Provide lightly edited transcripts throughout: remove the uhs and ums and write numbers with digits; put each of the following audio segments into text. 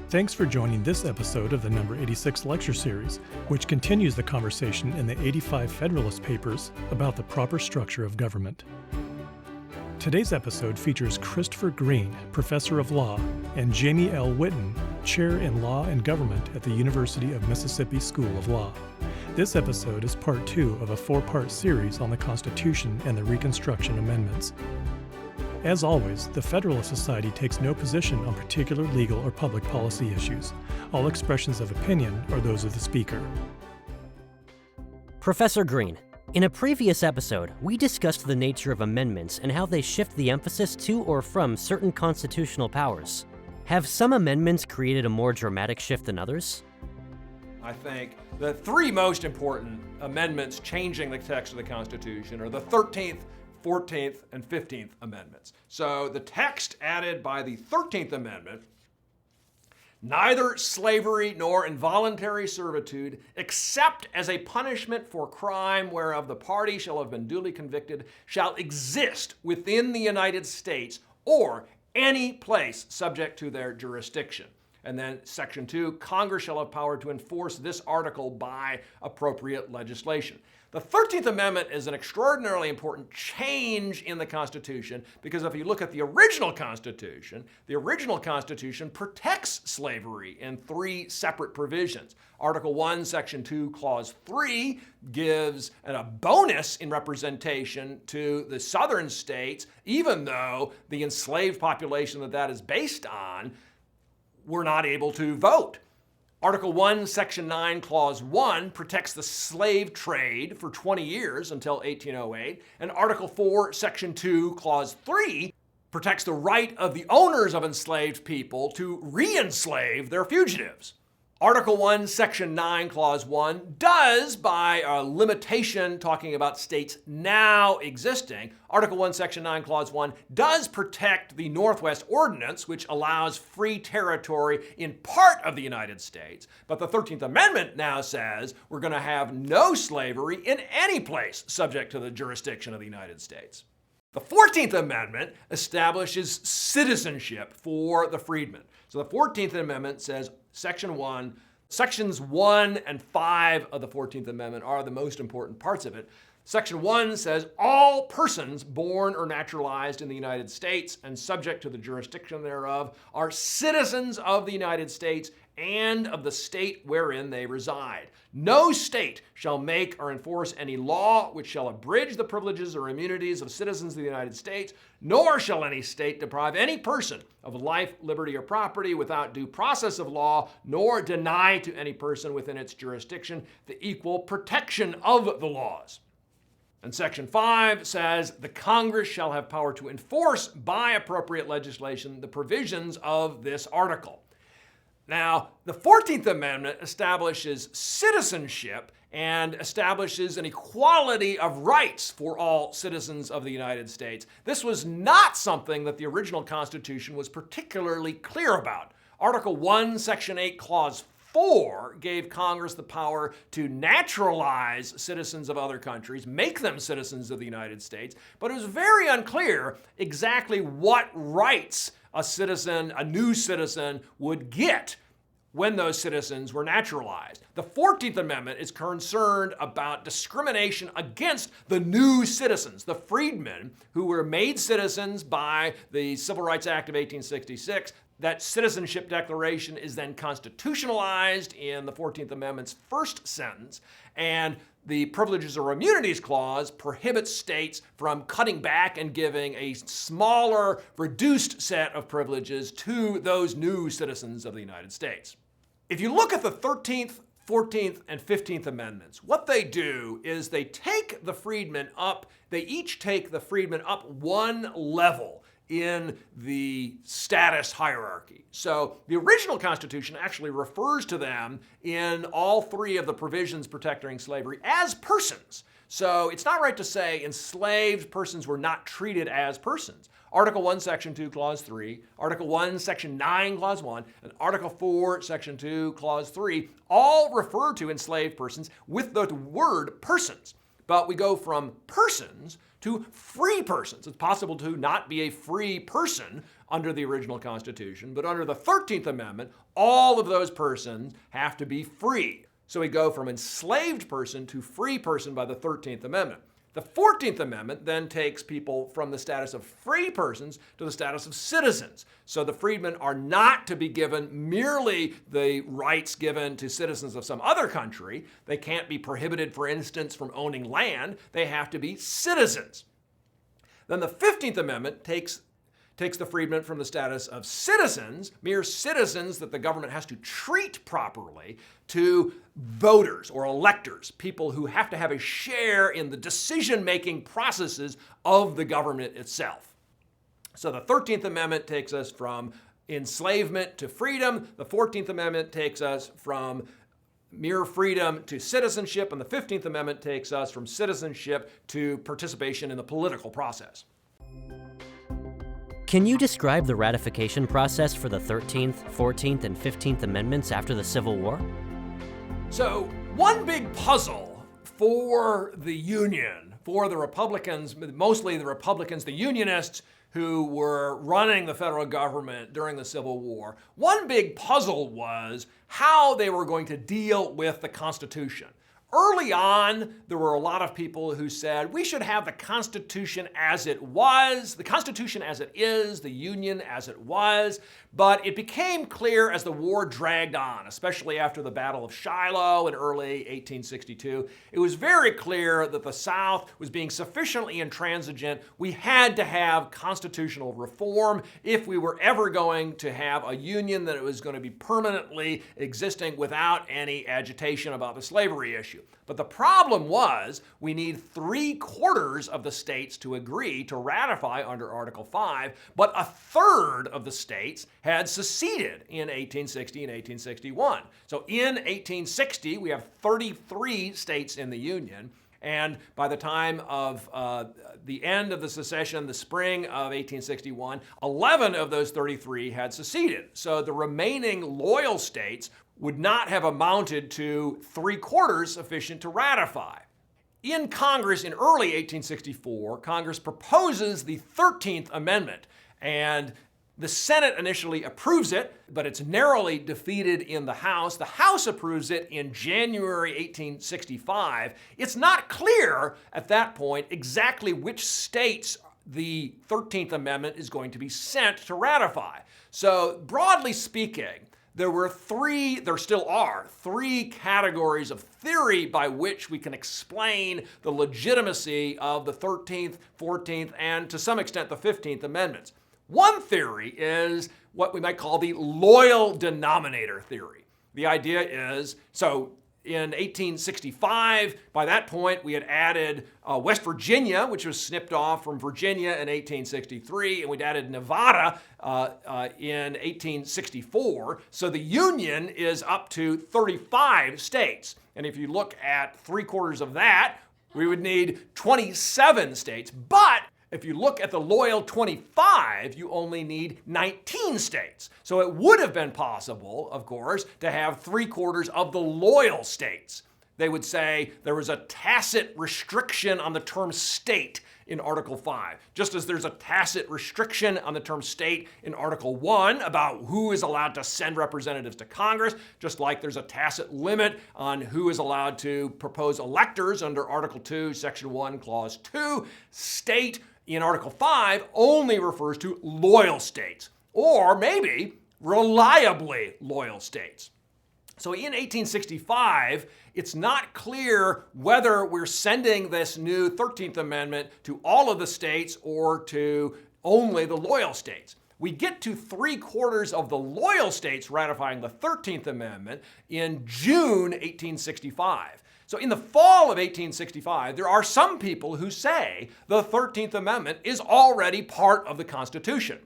Thanks for joining this episode of the number 86 lecture series, which continues the conversation in the 85 Federalist Papers about the proper structure of government. Today's episode features Christopher Green, Professor of Law, and Jamie L. Whitten, Chair in Law and Government at the University of Mississippi School of Law. This episode is part 2 of a 4-part series on the Constitution and the Reconstruction Amendments. As always, the Federalist Society takes no position on particular legal or public policy issues. All expressions of opinion are those of the speaker. Professor Green, in a previous episode, we discussed the nature of amendments and how they shift the emphasis to or from certain constitutional powers. Have some amendments created a more dramatic shift than others? I think the 3 most important amendments changing the text of the Constitution are the 13th, 14th, and 15th Amendments. So the text added by the 13th Amendment, neither slavery nor involuntary servitude, except as a punishment for crime whereof the party shall have been duly convicted, shall exist within the United States or any place subject to their jurisdiction. And then Section 2, Congress shall have power to enforce this article by appropriate legislation. The 13th Amendment is an extraordinarily important change in the Constitution because if you look at the original Constitution protects slavery in 3 separate provisions. Article 1, Section 2, Clause 3 gives a bonus in representation to the southern states, even though the enslaved population that is based on were not able to vote. Article 1, Section 9, Clause 1 protects the slave trade for 20 years until 1808, and Article 4, Section 2, Clause 3 protects the right of the owners of enslaved people to re-enslave their fugitives. Article 1, Section 9, Clause 1 does, by a limitation talking about states now existing, Article 1, Section 9, Clause 1 does protect the Northwest Ordinance, which allows free territory in part of the United States. But the 13th Amendment now says we're going to have no slavery in any place subject to the jurisdiction of the United States. The 14th Amendment establishes citizenship for the freedmen. So the 14th Amendment says Sections 1 and 5 of the 14th Amendment are the most important parts of it. Section 1 says all persons born or naturalized in the United States and subject to the jurisdiction thereof are citizens of the United States and of the state wherein they reside. No state shall make or enforce any law which shall abridge the privileges or immunities of citizens of the United States, nor shall any state deprive any person of life, liberty, or property without due process of law, nor deny to any person within its jurisdiction the equal protection of the laws. And Section 5 says the Congress shall have power to enforce by appropriate legislation the provisions of this article. Now, the 14th Amendment establishes citizenship and establishes an equality of rights for all citizens of the United States. This was not something that the original Constitution was particularly clear about. Article 1, Section 8, Clause 4 gave Congress the power to naturalize citizens of other countries, make them citizens of the United States, but it was very unclear exactly what rights a new citizen would get when those citizens were naturalized. The 14th Amendment is concerned about discrimination against the new citizens, the freedmen who were made citizens by the Civil Rights Act of 1866. That citizenship declaration is then constitutionalized in the 14th Amendment's first sentence, and the Privileges or Immunities Clause prohibits states from cutting back and giving a smaller, reduced set of privileges to those new citizens of the United States. If you look at the 13th, 14th, and 15th Amendments, what they do is they take the freedmen up, they each take the freedmen up one level in the status hierarchy. So the original Constitution actually refers to them in all 3 of the provisions protecting slavery as persons. So it's not right to say enslaved persons were not treated as persons. Article 1, Section 2, Clause 3, Article 1, Section 9, Clause 1, and Article 4, Section 2, Clause 3 all refer to enslaved persons with the word persons. But we go from persons to free persons. It's possible to not be a free person under the original Constitution, but under the 13th Amendment, all of those persons have to be free. So we go from enslaved person to free person by the 13th Amendment. The 14th Amendment then takes people from the status of free persons to the status of citizens. So the freedmen are not to be given merely the rights given to citizens of some other country. They can't be prohibited, for instance, from owning land. They have to be citizens. Then the 15th Amendment takes the freedmen from the status of citizens, mere citizens that the government has to treat properly, to voters or electors, people who have to have a share in the decision-making processes of the government itself. So the 13th Amendment takes us from enslavement to freedom. The 14th Amendment takes us from mere freedom to citizenship, and the 15th Amendment takes us from citizenship to participation in the political process. Can you describe the ratification process for the 13th, 14th, and 15th Amendments after the Civil War? So, one big puzzle for the Union, for the Republicans, mostly the Republicans, the Unionists who were running the federal government during the Civil War, one big puzzle was how they were going to deal with the Constitution. Early on, there were a lot of people who said we should have the Constitution as it was, the Constitution as it is, the Union as it was. But it became clear as the war dragged on, especially after the Battle of Shiloh in early 1862, it was very clear that the South was being sufficiently intransigent. We had to have constitutional reform if we were ever going to have a union that was going to be permanently existing without any agitation about the slavery issue. But the problem was we need 3/4 of the states to agree to ratify under Article 5, but 1/3 of the states had seceded in 1860 and 1861. So in 1860, we have 33 states in the Union. And by the time of the end of the secession, the spring of 1861, 11 of those 33 had seceded. So the remaining loyal states would not have amounted to 3/4 sufficient to ratify. In Congress in early 1864, Congress proposes the 13th Amendment, and the Senate initially approves it, but it's narrowly defeated in the House. The House approves it in January 1865. It's not clear at that point exactly which states the 13th Amendment is going to be sent to ratify. So broadly speaking, there still are three categories of theory by which we can explain the legitimacy of the 13th, 14th, and to some extent the 15th Amendments. One theory is what we might call the loyal denominator theory. The idea is, so in 1865, by that point, we had added West Virginia, which was snipped off from Virginia in 1863, and we'd added Nevada in 1864. So the Union is up to 35 states. And if you look at 3/4 of that, we would need 27 states. But if you look at the loyal 25, you only need 19 states. So it would have been possible, of course, to have 3/4 of the loyal states. They would say there was a tacit restriction on the term state in Article 5, just as there's a tacit restriction on the term state in Article 1 about who is allowed to send representatives to Congress, just like there's a tacit limit on who is allowed to propose electors under Article 2, Section 1, Clause 2. State in Article 5 only refers to loyal states, or maybe reliably loyal states. So in 1865, it's not clear whether we're sending this new 13th Amendment to all of the states or to only the loyal states. We get to 3/4 of the loyal states ratifying the 13th Amendment in June 1865. So in the fall of 1865, there are some people who say the 13th Amendment is already part of the Constitution.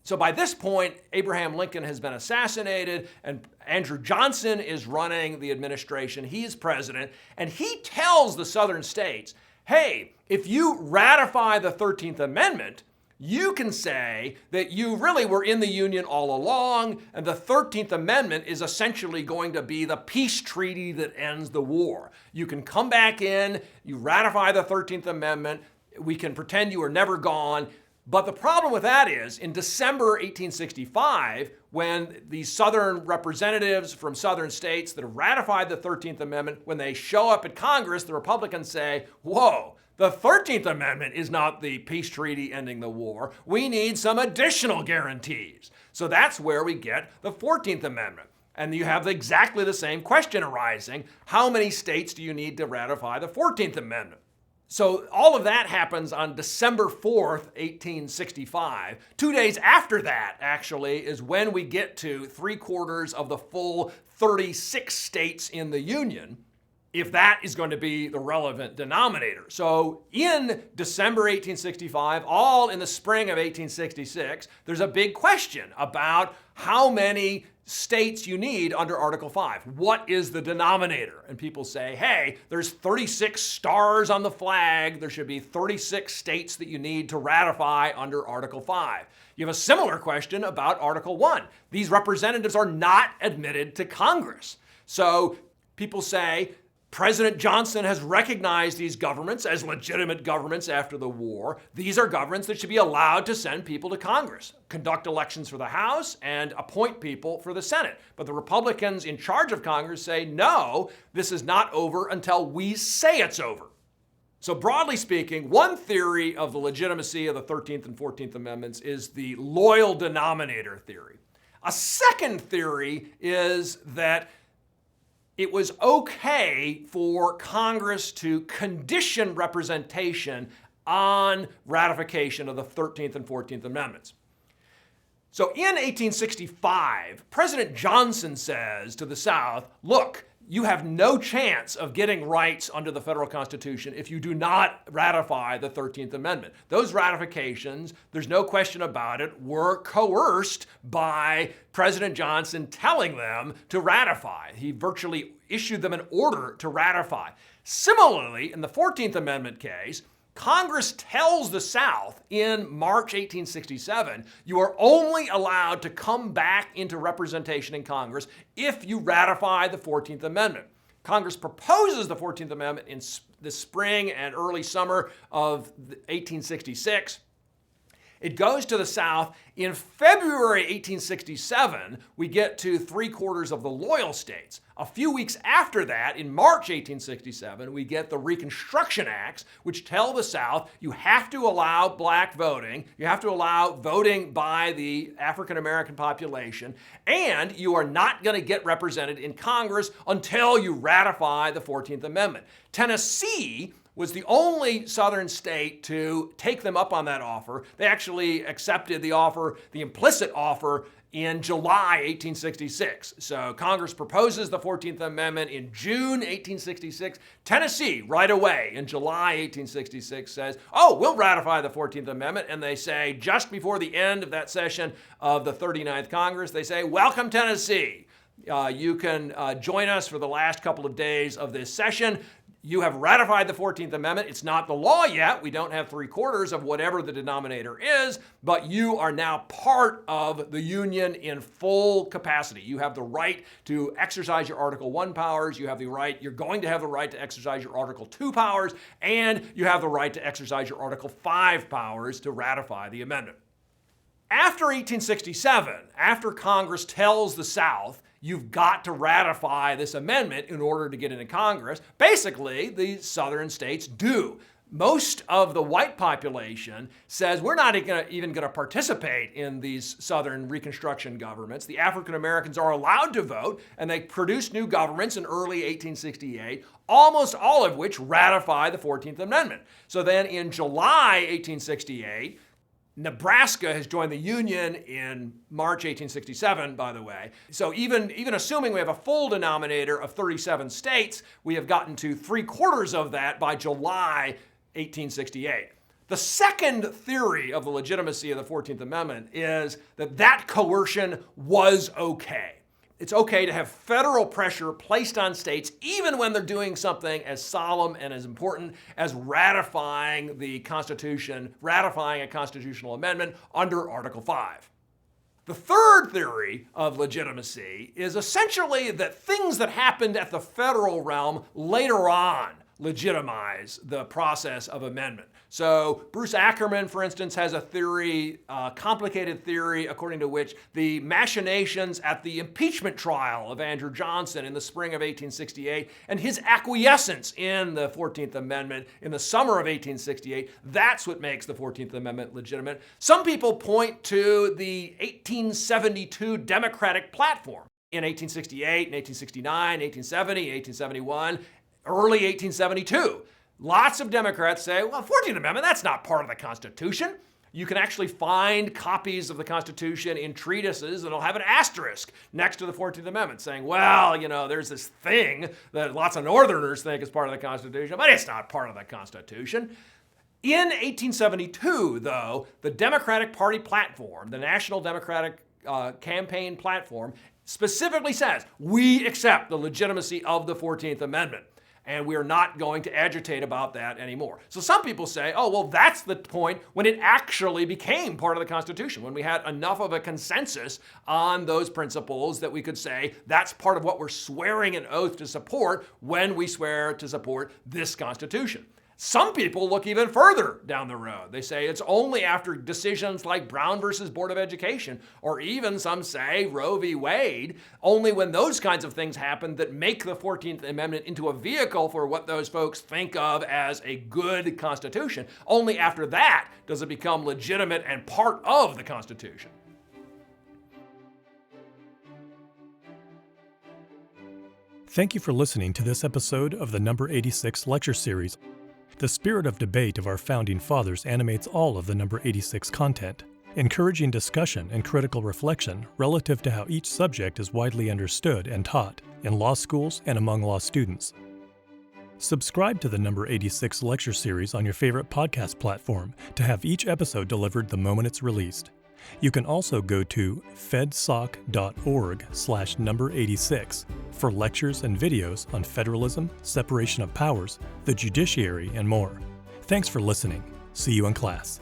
So by this point, Abraham Lincoln has been assassinated, and Andrew Johnson is running the administration. He's president, and he tells the southern states, hey, if you ratify the 13th Amendment, you can say that you really were in the Union all along, and the 13th Amendment is essentially going to be the peace treaty that ends the war. You can come back in, you ratify the 13th Amendment, we can pretend you were never gone. But the problem with that is, in December 1865, when the Southern representatives from Southern states that have ratified the 13th Amendment, when they show up at Congress, the Republicans say, whoa, the 13th Amendment is not the peace treaty ending the war. We need some additional guarantees. So that's where we get the 14th Amendment. And you have exactly the same question arising. How many states do you need to ratify the 14th Amendment? So all of that happens on December 4th, 1865. 2 days after that, actually, is when we get to 3/4 of the full 36 states in the Union, if that is going to be the relevant denominator. So in December 1865, all in the spring of 1866, there's a big question about how many states you need under Article 5. What is the denominator? And people say, hey, there's 36 stars on the flag. There should be 36 states that you need to ratify under Article 5. You have a similar question about Article 1. These representatives are not admitted to Congress. So people say, President Johnson has recognized these governments as legitimate governments after the war. These are governments that should be allowed to send people to Congress, conduct elections for the House, and appoint people for the Senate. But the Republicans in charge of Congress say, no, this is not over until we say it's over. So broadly speaking, one theory of the legitimacy of the 13th and 14th Amendments is the loyal denominator theory. A second theory is that it was okay for Congress to condition representation on ratification of the 13th and 14th Amendments. So in 1865, President Johnson says to the South, look, you have no chance of getting rights under the federal Constitution if you do not ratify the 13th Amendment. Those ratifications, there's no question about it, were coerced by President Johnson telling them to ratify. He virtually issued them an order to ratify. Similarly, in the 14th Amendment case, Congress tells the South in March 1867, you are only allowed to come back into representation in Congress if you ratify the 14th Amendment. Congress proposes the 14th Amendment in the spring and early summer of 1866. It goes to the South. In February 1867, we get to 3/4 of the loyal states. A few weeks after that, in March 1867, we get the Reconstruction Acts, which tell the South you have to allow black voting, you have to allow voting by the African American population, and you are not going to get represented in Congress until you ratify the 14th Amendment. Tennessee was the only southern state to take them up on that offer. They actually accepted the offer, the implicit offer, in July 1866. So Congress proposes the 14th Amendment in June 1866. Tennessee, right away in July 1866, says, oh, we'll ratify the 14th Amendment. And they say, just before the end of that session of the 39th Congress, they say, welcome, Tennessee. You can join us for the last couple of days of this session. You have ratified the 14th Amendment. It's not the law yet. We don't have 3/4 of whatever the denominator is, but you are now part of the Union in full capacity. You have the right to exercise your Article 1 powers. You have the right, you're going to have the right to exercise your Article 2 powers, and you have the right to exercise your Article 5 powers to ratify the amendment. After 1867, after Congress tells the South, you've got to ratify this amendment in order to get into Congress, basically, the southern states do. Most of the white population says we're not even going to participate in these southern Reconstruction governments. The African Americans are allowed to vote, and they produce new governments in early 1868, almost all of which ratify the 14th Amendment. So then in July 1868, Nebraska has joined the Union in March 1867, by the way. So even assuming we have a full denominator of 37 states, we have gotten to 3/4 of that by July 1868. The second theory of the legitimacy of the 14th Amendment is that coercion was okay. It's okay to have federal pressure placed on states even when they're doing something as solemn and as important as ratifying the Constitution, ratifying a constitutional amendment under Article 5. The third theory of legitimacy is essentially that things that happened at the federal realm later on legitimize the process of amendment. So Bruce Ackerman, for instance, has a theory, complicated theory, according to which the machinations at the impeachment trial of Andrew Johnson in the spring of 1868 and his acquiescence in the 14th Amendment in the summer of 1868, that's what makes the 14th Amendment legitimate. Some people point to the 1872 Democratic platform. In 1868, 1869, 1870, 1871, early 1872. Lots of Democrats say, well, 14th Amendment, that's not part of the Constitution. You can actually find copies of the Constitution in treatises that'll have an asterisk next to the 14th Amendment saying, well, there's this thing that lots of Northerners think is part of the Constitution, but it's not part of the Constitution. In 1872, though, the Democratic Party platform, the National Democratic Campaign platform, specifically says, we accept the legitimacy of the 14th Amendment, and we are not going to agitate about that anymore. So some people say, oh, well, that's the point when it actually became part of the Constitution, when we had enough of a consensus on those principles that we could say that's part of what we're swearing an oath to support when we swear to support this Constitution. Some people look even further down the road. They say it's only after decisions like Brown versus Board of Education, or even some say Roe v. Wade, only when those kinds of things happen that make the 14th Amendment into a vehicle for what those folks think of as a good Constitution. Only after that does it become legitimate and part of the Constitution. Thank you for listening to this episode of the Number 86 lecture series. The spirit of debate of our founding fathers animates all of the Number 86 content, encouraging discussion and critical reflection relative to how each subject is widely understood and taught in law schools and among law students. Subscribe to the Number 86 lecture series on your favorite podcast platform to have each episode delivered the moment it's released. You can also go to fedsoc.org/number86 for lectures and videos on federalism, separation of powers, the judiciary, and more. Thanks for listening. See you in class.